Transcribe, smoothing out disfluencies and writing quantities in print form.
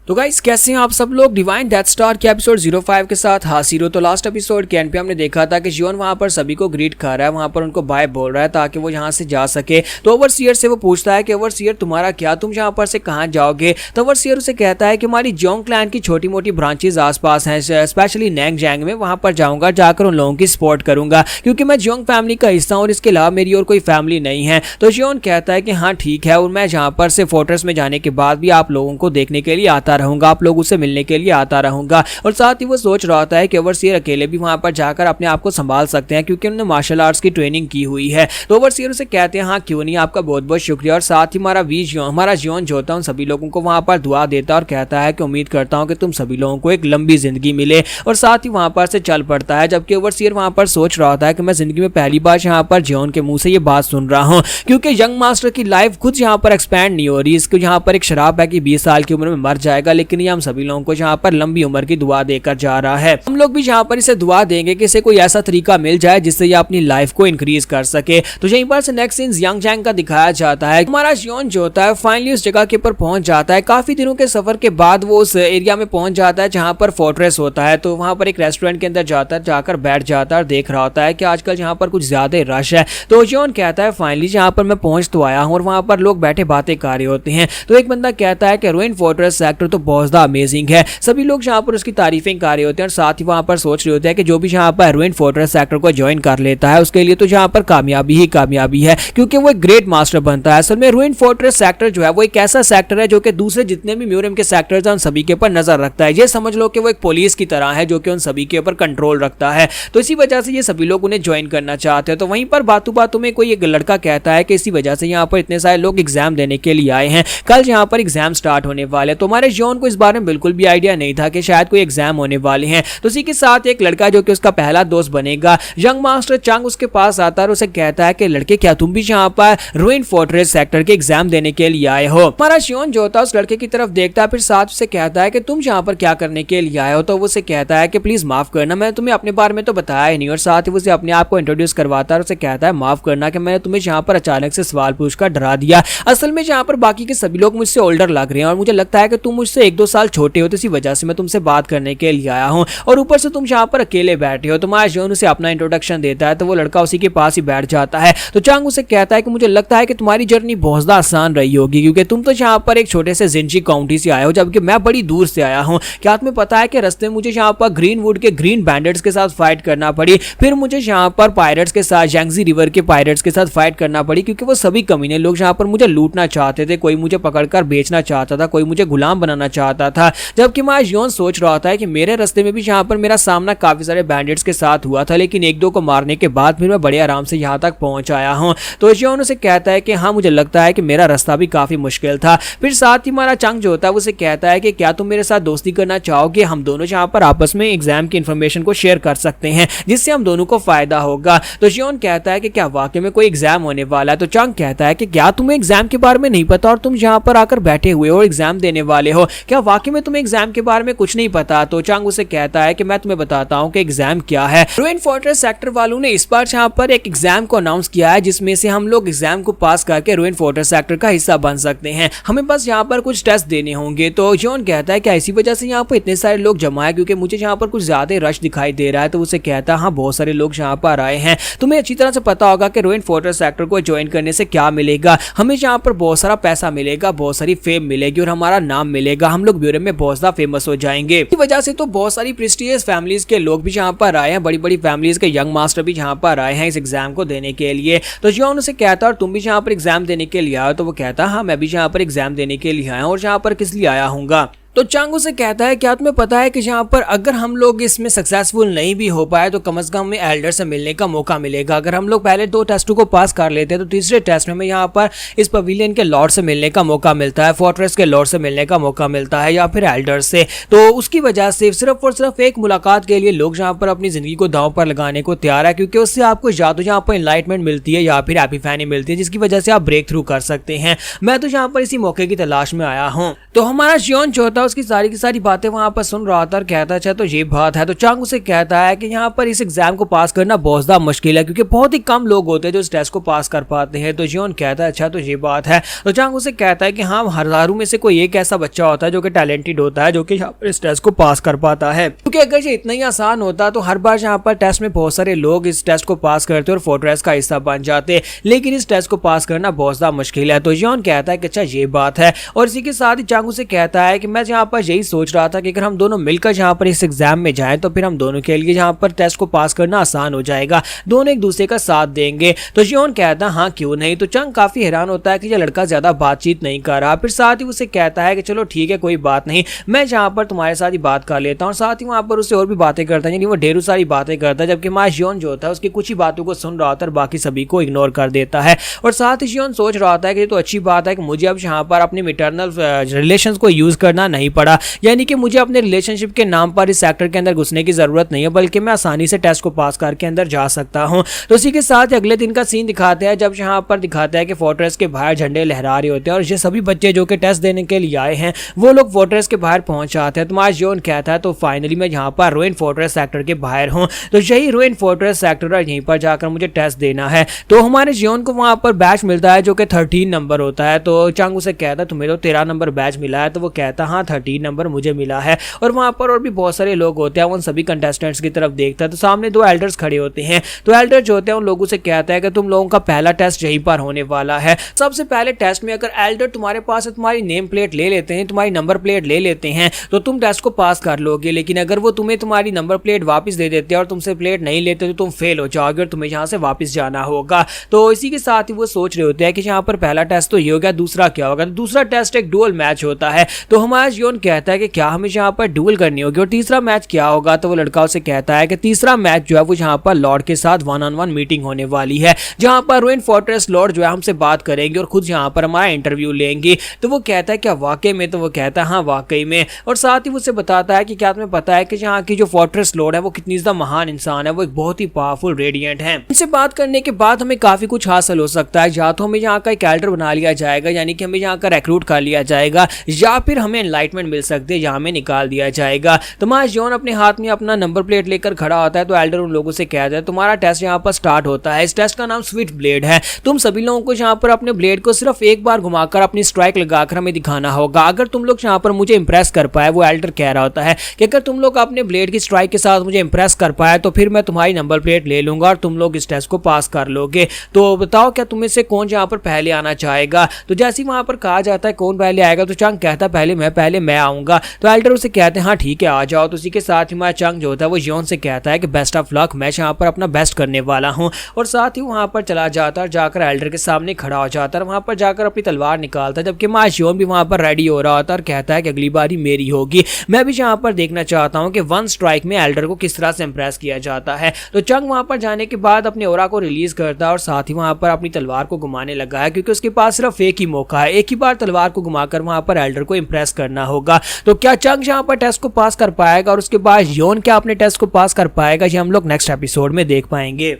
तो गाइस कैसे हैं आप सब लोग। डिवाइन डेथ स्टार के एपिसोड 05 के साथ हाजिर हो। तो लास्ट एपिसोड के एंड पे हमने देखा था कि जियोन वहां पर सभी को ग्रीट कर रहा है, वहां पर उनको बाय बोल रहा है ताकि वो यहाँ से जा सके। तो ओवरसीयर से वो पूछता है कि ओवरसीयर तुम्हारा क्या, तुम यहाँ पर से कहाँ जाओगे। तो ओवरसीयर उसे कहता है कि हमारी जोंग क्लैन की छोटी मोटी ब्रांचेज आसपास हैं, स्पेशली नैंगजैंग में, वहां पर जाऊंगा, जाकर उन लोगों की सपोर्ट करूंगा क्योंकि मैं जोंग फैमिली का हिस्सा हूं और इसके अलावा मेरी और कोई फैमिली नहीं है। तो जियोन कहता है कि हाँ ठीक है, और मैं जहाँ पर से फोर्ट्रेस में जाने के बाद भी आप लोगों को देखने के लिए आता रहूंगा, आप लोगों से मिलने के लिए आता रहूंगा। और साथ ही वो सोच रहा होता है कि ओवरसीयर अकेले भी वहां पर जाकर अपने आप को संभाल सकते हैं क्योंकि उन्होंने मार्शल आर्ट्स की ट्रेनिंग की हुई है। तो ओवरसीयर उसे कहते हैं हाँ क्यों नहीं, आपका बहुत बहुत शुक्रिया। और साथ ही हमारा जियोन जो होता है उन सभी लोगों को वहां पर दुआ देता है और कहता है कि उम्मीद करता हूं कि तुम सभी लोगों को एक लंबी जिंदगी मिले। और साथ ही वहां पर से चल पड़ता है, जबकि ओवरसीयर वहां पर सोच रहा होता है कि मैं जिंदगी में पहली बार यहाँ पर जियोन के मुंह से ये बात सुन रहा हूँ क्योंकि यंग मास्टर की लाइफ खुद यहाँ पर एक्सपैंड नहीं हो रही। इसको यहाँ पर एक शराब है कि 20 साल की उम्र में मर जाएगा, लेकिन ये हम सभी लोगों को यहाँ पर लंबी उम्र की दुआ देकर जा रहा है। हम लोग भी यहाँ पर इसे दुआ देंगे कि इसे कोई ऐसा तरीका मिल जाए जिससे ये अपनी लाइफ को इंक्रीज कर सके। तो यहीं पर से नेक्स्ट सीन यांगजैंग का दिखाया जाता है। हमारा जियोन जो होता है फाइनली उस जगह के ऊपर पहुंच जाता है। काफी दिनों के सफर के बाद वो उस एरिया में पहुंच जाता है जहां पर फोर्ट्रेस होता है। तो वहां पर एक रेस्टोरेंट के अंदर जाता है, जाकर बैठ जाता है और देख रहा होता है कि आजकल यहाँ पर कुछ ज्यादा रश है। तो जियोन कहता है फाइनली जहां पर मैं पहुंच तो आया हूं, और वहां पर लोग बैठे बातें कर रहे होते हैं। तो एक बंदा कहता है कि रूइन फोर्ट्रेस सेक्टर तो बहुत ज्यादा अमेजिंग है। सभी लोग यहाँ पर उसकी तारीफें कर रहे होते हैं और साथ ही वहां पर सोच रहे होते हैं कि जो भी यहाँ पर रूइन फोर्ट्रेस सेक्टर को ज्वाइन कर लेता है उसके लिए तो यहाँ पर कामयाबी ही कामयाबी है क्योंकि वो एक ग्रेट मास्टर बनता है। असल में रूइन फोर्ट्रेस सेक्टर जो है वो एक ऐसा सेक्टर है जो कि दूसरे जितने भी म्यूरियम के सेक्टर्स हैं उन सभी के ऊपर नजर रखता है। ये समझ लो कि वो एक पुलिस की तरह है जो कि उन सभी के ऊपर कंट्रोल रखता है। तो इसी वजह से ये सभी लोग उन्हें ज्वाइन करना चाहते हैं। तो वहीं पर बातों बातों में कोई एक लड़का कहता है कि इसी वजह से यहाँ पर इतने सारे लोग एग्जाम देने के लिए आए हैं, कल यहाँ पर एग्जाम स्टार्ट होने वाले। तो हमारे जियोन को इस बारे में बिल्कुल भी आइडिया नहीं था कि शायद कोई एग्जाम होने वाले हैं। तो इसी के साथ एक लड़का जो कि उसका पहला दोस्त बनेगा, यंग मास्टर चंग, उसके पास आता है और उसे कहता है कि लड़के क्या तुम भी यहाँ पर रूइन फोर्ट्रेस सेक्टर के एग्जाम देने के लिए आए हो। हमारा जियोन जो होता है उस लड़के की तरफ देखता है, फिर साथ उसे कहता है कि तुम यहाँ पर क्या करने के लिए आए हो। तो वो उसे कहता है कि प्लीज माफ करना, मैंने तुम्हें अपने बारे में तो बताया ही नहीं। और साथ ही उसे अपने आप को इंट्रोड्यूस करवाता है और उसे कहता है माफ करना कि मैंने तुम्हें यहाँ पर अचानक से सवाल पूछकर डरा दिया। असल में यहाँ पर बाकी के सभी लोग मुझसे ओल्डर लग रहे हैं और मुझे लगता है कि तुम मुझसे 1-2 साल छोटे हो, तो इसी वजह से मैं तुमसे बात करने के लिए आया हूँ। और ऊपर से तुम यहाँ पर अकेले बैठे हो। तुम्हारा जियोन उसे अपना इंट्रोडक्शन देता है तो वो लड़का उसी के पास ही बैठ जाता है। तो चंग उसे कहता है कि मुझे लगता है कि तुम्हारी जर्नी बहुत ज्यादा आसान रही होगी क्योंकि तुम तो यहाँ पर एक छोटे से जिंजी काउंटी से आए हो, जबकि मैं बड़ी दूर से आया हूँ। क्या तुम्हें पता है कि रास्ते में मुझे यहाँ पर ग्रीनवुड के ग्रीन बैंडिट्स के साथ फाइट करना पड़ी, फिर मुझे यहाँ पर पायरेट्स के साथ, यांगजी रिवर के पायरेट्स के साथ फाइट करना पड़ी क्योंकि वो सभी कमीने लोग यहाँ पर मुझे लूटना चाहते थे। कोई मुझे पकड़कर बेचना चाहता था, कोई मुझे गुलाम बनाना चाहता था। जबकि मैं जियोन सोच रहा था कि मेरे रास्ते में भी यहाँ पर मेरा सामना काफी सारे बैंडिट्स के साथ हुआ था, लेकिन 1-2 को मारने के बाद फिर मैं बड़े आराम से यहाँ तक पहुंच आया हूँ। तो जियोन उसे कहता है कि हाँ मुझे लगता है कि मेरा रास्ता भी काफी मुश्किल था। फिर साथ ही हमारा चंग जो होता है उसे कहता है कि क्या तुम मेरे साथ दोस्ती करना चाहोगे, हम दोनों यहाँ पर आपस में एग्जाम की इंफॉर्मेशन को शेयर कर सकते हैं जिससे हम दोनों को फायदा होगा। तो जियोन कहता है कि क्या वाकई में कोई एग्जाम होने वाला है। तो चंग कहता है कि क्या तुम्हें एग्जाम के बारे में नहीं पता और तुम यहाँ पर आकर बैठे हुए हो, एग्जाम देने वाले हो, क्या वाकई में तुम्हें एग्जाम के बारे में कुछ नहीं पता। तो चंग उसे कहता है कि मैं तुम्हें बताता हूँ कि एग्जाम क्या है। रूइन फोर्ट्रेस सेक्टर वालों ने इस बार यहाँ पर एक एग्जाम को अनाउंस किया है जिसमें से हम लोग एग्जाम को पास करके रूइन फोर्ट्रेस सेक्टर का हिस्सा बन सकते हैं। हमें बस यहाँ पर कुछ टेस्ट देने होंगे। तो जियोन कहता है कि इसी वजह से यहाँ पर इतने सारे लोग जमा है क्योंकि मुझे यहाँ पर कुछ ज्यादा रश दिखाई दे रहा है। तो उसे कहता है हाँ बहुत सारे लोग यहाँ पर आए हैं, तुम्हें अच्छी तरह से पता होगा कि रूइन फोर्ट्रेस सेक्टर को ज्वाइन करने से क्या मिलेगा। हमें यहाँ पर बहुत सारा पैसा मिलेगा, बहुत सारी फेम मिलेगी और हमारा नाम मिलेगा, हम लोग ब्यूरो में बहुत ज्यादा फेमस हो जाएंगे। इस वजह से तो बहुत सारी प्रेस्टिजियस फैमिलीज के लोग भी यहाँ पर आए हैं, बड़ी बड़ी फैमिलीज के यंग मास्टर भी यहाँ पर आए हैं इस एग्जाम को देने के लिए। तो जियोन उसे कहता है और तुम भी यहाँ पर एग्जाम देने के लिए आए हो। तो वो कहता है हाँ मैं भी यहाँ पर एग्जाम देने के लिए आया हूँ। और यहाँ पर किस लिए आया हूँगा। तो चंग उसे कहता है क्या तुम्हें पता है कि यहाँ पर अगर हम लोग इसमें सक्सेसफुल नहीं भी हो पाए तो कम से कम हमें एल्डर से मिलने का मौका मिलेगा। अगर हम लोग पहले 2 टेस्टों को पास कर लेते हैं तो तीसरे टेस्ट में हमें यहाँ पर इस पवेलियन के लॉर्ड से मिलने का मौका मिलता है, फोर्ट्रेस के लॉर्ड से मिलने का मौका मिलता है या फिर एल्डर से। तो उसकी वजह से सिर्फ और सिर्फ एक मुलाकात के लिए लोग यहाँ पर अपनी जिंदगी को दांव पर लगाने को तैयार है क्योंकि उससे आपको या तो यहाँ पर एनलाइटमेंट मिलती है या फिर एपिफैनी मिलती है जिसकी वजह से आप ब्रेक थ्रू कर सकते हैं। मैं तो यहाँ पर इसी मौके की तलाश में आया हूँ। तो हमारा जियोन जो होता है उसकी सारी की सारी बातें वहां पर सुन रहा था और कहता अच्छा तो ये बात है। तो चांग उसे कहता है कि यहाँ पर इस एग्जाम को पास करना बहुत ज्यादा मुश्किल है क्योंकि बहुत ही कम लोग होते हैं जो इस टेस्ट को पास कर पाते हैं। तो जियोन कहता है अच्छा तो ये बात है। तो चांग उसे कहता है कि हाँ, हजारों में से कोई एक ऐसा बच्चा होता है जो कि टैलेंटेड होता है, जो कि यहाँ पर इस टेस्ट को पास कर पाता है। क्योंकि अगर ये इतना ही आसान होता तो हर बार यहाँ पर टेस्ट में बहुत सारे लोग इस टेस्ट को पास करते और फोर्ट्रेस का हिस्सा बन जाते, लेकिन इस टेस्ट को पास करना बहुत ज्यादा मुश्किल है। तो जियोन कहता है कि अच्छा ये बात है। और इसी के साथ ही चांग उसे कहता है कि मैं यहाँ पर यही सोच रहा था कि अगर हम दोनों मिलकर यहाँ पर इस एग्जाम में जाएं तो फिर हम दोनों के लिए यहाँ पर टेस्ट को पास करना आसान हो जाएगा, दोनों एक दूसरे का साथ देंगे। तो जियोन कहता है हाँ क्यों नहीं। तो चांग काफी हैरान होता है कि ये लड़का ज्यादा बातचीत नहीं कर रहा। फिर साथ ही उसे कहता है कि चलो ठीक है कोई बात नहीं, मैं यहाँ पर तुम्हारे साथ ही बात कर लेता हूँ। साथ ही वहां पर उससे और भी बातें करता है, यानी वो ढेरों सारी बातें करता है, जबकि माँ जियोन जो होता है उसकी कुछ ही बातों को सुन रहा होता है और बाकी सभी को इग्नोर कर देता है। और साथ ही जियोन सोच रहा होता है कि तो अच्छी बात है कि मुझे अब यहाँ पर अपने मिटरनल रिलेशंस को यूज करना नहीं पड़ा, यानी कि मुझे अपने रिलेशनशिप के नाम पर इस सेक्टर के अंदर घुसने की जरूरत नहीं है, बल्कि मैं आसानी से टेस्ट को पास करके अंदर जा सकता हूँ। तो इसी के साथ अगले दिन का सीन दिखाते हैं जब यहाँ पर दिखाते हैं कि फोर्ट्रेस के बाहर झंडे लहरा रहे होते हैं और ये सभी बच्चे जो कि टेस्ट देने के लिए आए हैं वो लोग फोर्ट्रेस के बाहर पहुंच जाते हैं। तो मार्स जियोन कहता है तो फाइनली मैं यहाँ पर रुइन फोर्ट्रेस सेक्टर के बाहर हूँ, तो यही रुइन फोर्ट्रेस सेक्टर है, यहीं पर जाकर मुझे टेस्ट देना है। तो हमारे जियोन को वहां पर बैच मिलता है जो कि 13 नंबर होता है। तो चांग उसे कहता है तुम्हें तो 13 नंबर बैच मिला है। तो वो कहता है हाँ 13 नंबर मुझे मिला है। और वहां पर और भी बहुत सारे लोग होते हैं, उन सभी कंटेस्टेंट्स की तरफ देखता है तो सामने 2 एल्डर्स खड़े होते हैं। तो एल्डर जो होते हैं उन लोगों से कहता है कि तुम लोगों का पहला टेस्ट यहीं पर होने वाला है। सबसे पहले टेस्ट में अगर एल्डर तुम्हारे पास तुम्हारी नेम प्लेट ले लेते हैं, तुम्हारी नंबर प्लेट ले लेते हैं तो तुम टेस्ट को पास कर लोगे, लेकिन अगर वो तुम्हें तुम्हारी नंबर प्लेट वापस दे देते हैं और तुमसे प्लेट नहीं लेते तो तुम फेल हो जाओगे और तुम्हें यहाँ से वापस जाना होगा। तो इसी के साथ ही वो सोच रहे होते हैं कि यहाँ पर पहला टेस्ट तो ये हो गया, दूसरा क्या होगा। तो दूसरा टेस्ट एक डुअल मैच होता है। तो हमारा जियोन कहता है कि क्या हमें यहाँ पर डुअल करनी होगी और तीसरा मैच क्या होगा। तो वो लड़का उसे कहता है कि तीसरा मैच जो है वो यहाँ पर लॉर्ड के साथ 1-on-1 मीटिंग होने वाली है, जहाँ पर रुइन फोर्ट्रेस लॉर्ड जो है हमसे बात करेंगे और खुद यहाँ पर हमारा इंटरव्यू लेंगे। तो वो कहता है क्या वाकई में। तो वो कहता है हाँ वाकई में। और साथ ही उसे बताता है कि क्या तुम्हें पता है कि यहाँ की जो फोर्ट्रेस लॉर्ड है वो कितनी ज्यादा महान इंसान है, वो एक बहुत ही पावरफुल रेडिएंट है। इनसे बात करने के बाद हमें काफी कुछ हासिल हो सकता है, या तो हमें यहाँ का एक एल्डर बना लिया जाएगा, यानी कि हमें यहाँ का रिक्रूट कर लिया जाएगा, या फिर हमें एनलाइटमेंट मिल सकती है, यहाँ में निकाल दिया जाएगा। तो मार्स जियोन अपने हाथ में अपना नंबर प्लेट लेकर खड़ा होता है। तो एल्डर उन लोगों से कहता है तुम्हारा टेस्ट यहाँ पर स्टार्ट होता है। इस टेस्ट का नाम स्विफ्ट ब्लेड है। तुम सभी लोगों को यहाँ पर अपने ब्लेड को सिर्फ एक बार घुमाकर अपनी स्ट्राइक लगाकर हमें दिखाना होगा। अगर तुम लोग यहाँ पर मुझे इंप्रेस कर पाए, वो एल्डर कह रहा होता है कि अगर तुम लोग अपने ब्लेड की स्ट्राइक के साथ मुझे इंप्रेस कर पाए तो फिर मैं तुम्हारी नंबर प्लेट ले लूंगा और तुम लोग इस टेस्ट को पास कर लोगे। तो बताओ क्या तुम्हें से कौन यहाँ पर पहले आना चाहेगा। तो जैसे ही वहां पर कहा जाता है कौन पहले आएगा तो चांग कहता है पहले मैं आऊंगा। तो एल्डर उसे कहते हैं हाँ ठीक है आ जाओ। तो उसी के साथ ही हमारा चांग जो होता है वो जियोन से कहता है कि बेस्ट ऑफ लक, मैं यहाँ पर अपना बेस्ट करने वाला हूँ। और साथ ही वहां पर चला जाता है, जाकर एल्डर के सामने खड़ा हो जाता है, वहां पर जाकर अपनी तलवार निकालता है, जबकि मार्स जियोन भी वहां पर रेडी हो रहा होता है और कहता है कि अगली बारी मेरी होगी। मैं भी यहाँ पर देखना चाहता हूँ कि 1 स्ट्राइक में एल्डर को किस तरह से इंप्रेस किया जाता है। तो चंग वहां पर जाने के बाद अपने ओरा को रिलीज करता है और साथ ही वहां पर अपनी तलवार को घुमाने लगा है, क्योंकि उसके पास सिर्फ एक ही मौका है, एक ही बार तलवार को घुमाकर वहां पर एल्डर को इंप्रेस करना होगा। तो क्या चंग यहाँ पर टेस्ट को पास कर पाएगा और उसके बाद जियोन क्या अपने टेस्ट को पास कर पाएगा, ये हम लोग नेक्स्ट एपिसोड में देख पाएंगे।